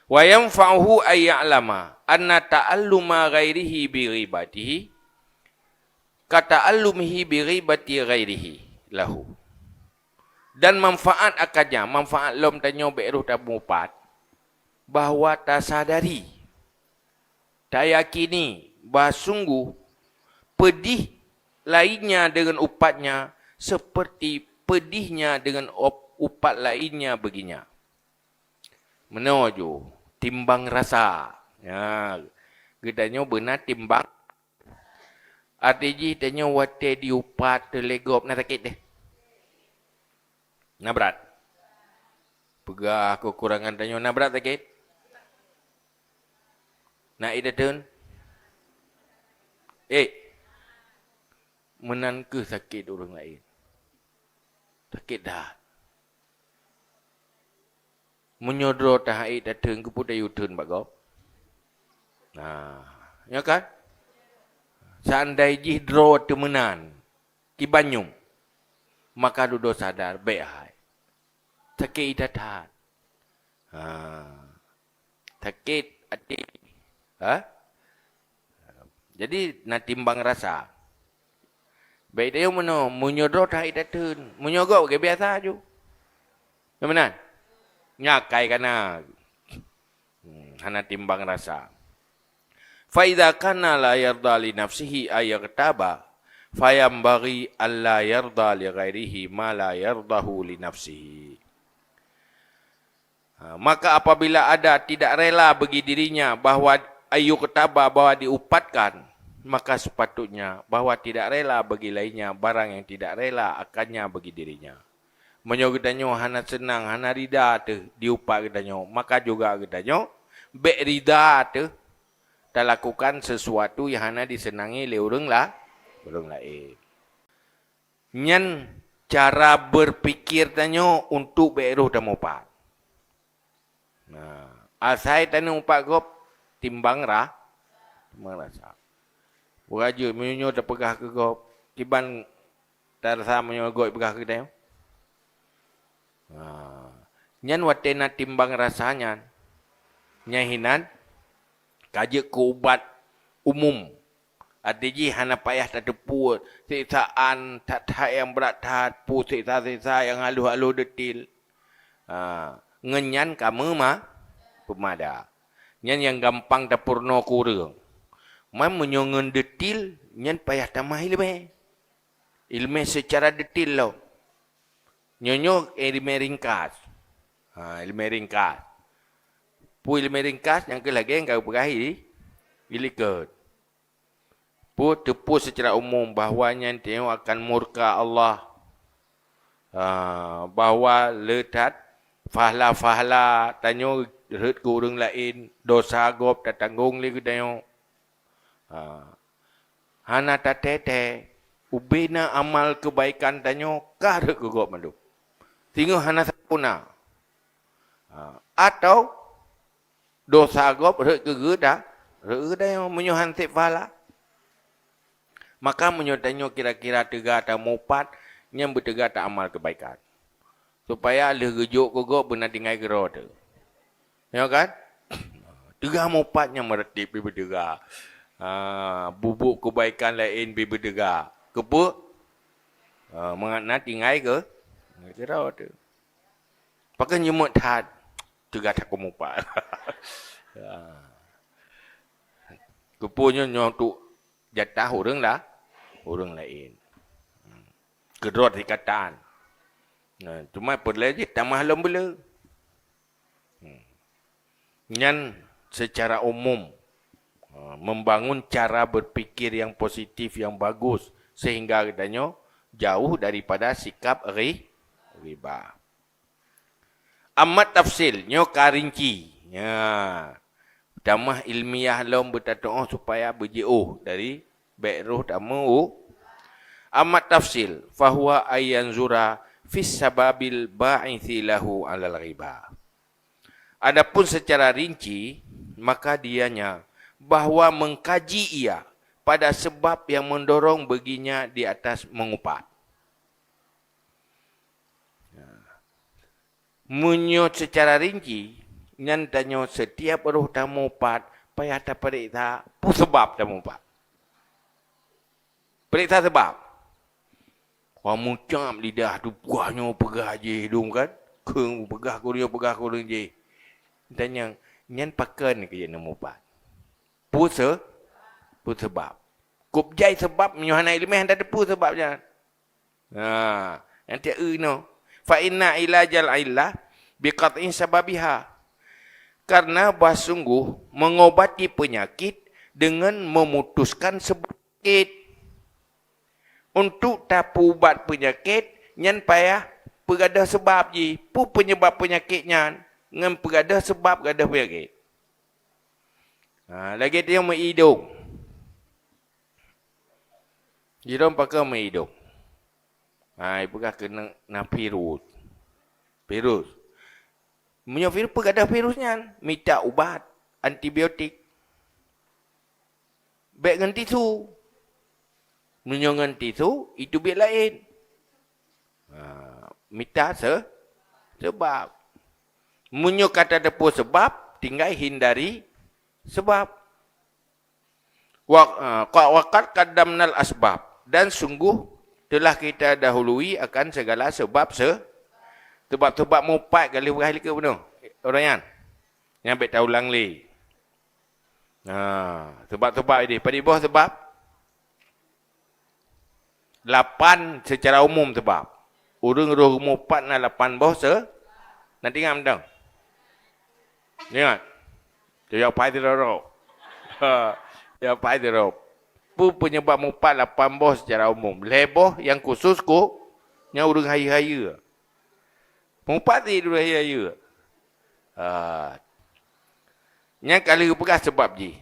Wa yanfa'uhu ay ya'lama anna ta'alluma ghairihi bi ghibatihi ka ta'allumihi bi ghibati ghairihi lahu. Dan manfaat akannya, manfaat lom tanyo be'ruh tamupat, bahawa tak sadari, tak yakini, bahawa sungguh pedih lainnya dengan upatnya seperti pedihnya dengan upat lainnya baginya. Menuju timbang rasa. Ya, gedanya benar timbang. Artinya tanya wate diupat telegop nak sakit deh. Nak berat. Pegah kekurangan tanya nak berat sakit. Nak idatun. Menan ke sakit orang lain. Sakit dah. Menyodro tahai datang ke putih yudun bagop. Nah, ya kan? Seandainya draw temenan ki Banyum, maka dudo sadar baik hai. Sakit idatat. Sakit hati. Jadi nak timbang rasa. Baik dia mana menyodro tahai datang, menyogok ke biasa aja. Ya benar? Nyakai kana. Hana timbang rasa. Faidha kana la yarda li nafsihi ayaktaba fayambaghi alla yarda li ghairihi ma la yardahu li nafsihi. Maka apabila ada tidak rela bagi dirinya bahwa ayaktaba, bahwa diupatkan, maka sepatutnya bahwa tidak rela bagi lainnya barang yang tidak rela akannya bagi dirinya. Menyogedanyo hana senang, hana rida tu diupat gedanyo, maka juga gedanyo bek rida tu tak lakukan sesuatu yang hana disenangi oleh orang lain. Nyan cara berpikir tanyo untuk beruh dan mupat. Nah, asai tanyo mupat gop timbang rasa. Wajib menyonyo tak pegah ke gop, kiban tak rasa menyonyo gop pegah ke tanyo. Nyan watena timbang rasanya, nyahinan kajak ke ubat umum. Artinya hana payah tak tepu, siksaan tak yang berat tak pu siksa yang halus-halus detil. Ngenyan kamu mah pemada. Nyan yang gampang tak purno kurang. Man menyongen detil, nyan payah tamah ilmu. Ilmu secara detil lo. Nyonyo ilmu ringkas. Ilmu ringkas. Pu ilmu ringkas yang ke lagi yang kau berakhir ilikat. Pu tepu secara umum bahawa yang tengok akan murka Allah. Bahawa letat fahla tanyo ret ke orang lain, dosa gop tak tanggung lagi tanyo. Hana tak tete ubina amal kebaikan tanyo kar ke gop mandu. Tinggal hana sapuna. Atau dosa gop ret ke geda, yang menyuhan sifala. Maka menyotanyo kira-kira tega tak mupat, yang bertega tak amal kebaikan. Supaya le gejuk ke gop benar tinggal gero tu. Ya kan? Tega mupatnya meretip bi bertega. Bubuk kebaikan lain bi bertega. Kepu mengana tinggal ke gero tu. Pakai nyemut hat tega tak mupat. Kepunya nyotuk jatah orang lain. Kedot dikatakan. Cuma perlu tambah lembela. Nyan secara umum membangun cara berpikir yang positif, yang bagus sehingga katanya jauh daripada sikap riba. Amat tafsil nyo karinci. Ya. Damah ilmiah lom bertatoh supaya berjauh dari be'ruh tamu. Amat tafsil fahuwa ayyan zura fis sababil ba'ithi lahu alal riba. Adapun secara rinci, maka dianya bahawa mengkaji ia pada sebab yang mendorong baginya di atas mengupat. Menyot secara rinci, Nyan tanya setiap roh tamu pat, payah tak periksa, pu sebab tamu pat. Periksa sebab. Orang mucam lidah tu buahnya pegah je hidung kan. Keng pegah kurang je. Tanya, nyan pakai ni kerja nombor pat. Pu sebab. Kup jai sebab menyuhana ilmu hendak depu sebab jangan. Nanti no. Fa inna ilajal illah biqat'in sababiha. Karena sungguh mengobati penyakit dengan memutuskan sebab penyakit. Untuk tapu ubat penyakit, nyan payah pergada sebab je. Pu penyebab penyakitnya. Ngan pergada sebab gada penyakit. Lagi dia menghidung. Dia pakai menghidung. Ibu kena virus. Virus. Punya virus pergada virusnya. Minta ubat. Antibiotik. Baik dengan tisu. Menyongan tisu, itu biar lain. Minta sebab. Munyo kata depu sebab, tinggal hindari sebab. Waqad qaddamnal asbab. Dan sungguh telah kita dahului akan segala sebab mupat kali berkali ke benar. Orang yang ambil tahu ulang li. Sebab ini. Pada bawah sebab. 8 secara umum sebab. Urung roh mupat na 8 bawah nanti ingat betul. Ingat. Dia pai dirok. Dia pai dirok. Pu penyebab mupat 8 bawah secara umum. Leboh yang khusus ku nya urung hari-hari. Mupat di urung hari-hari. Nya kali berkas sebab ji.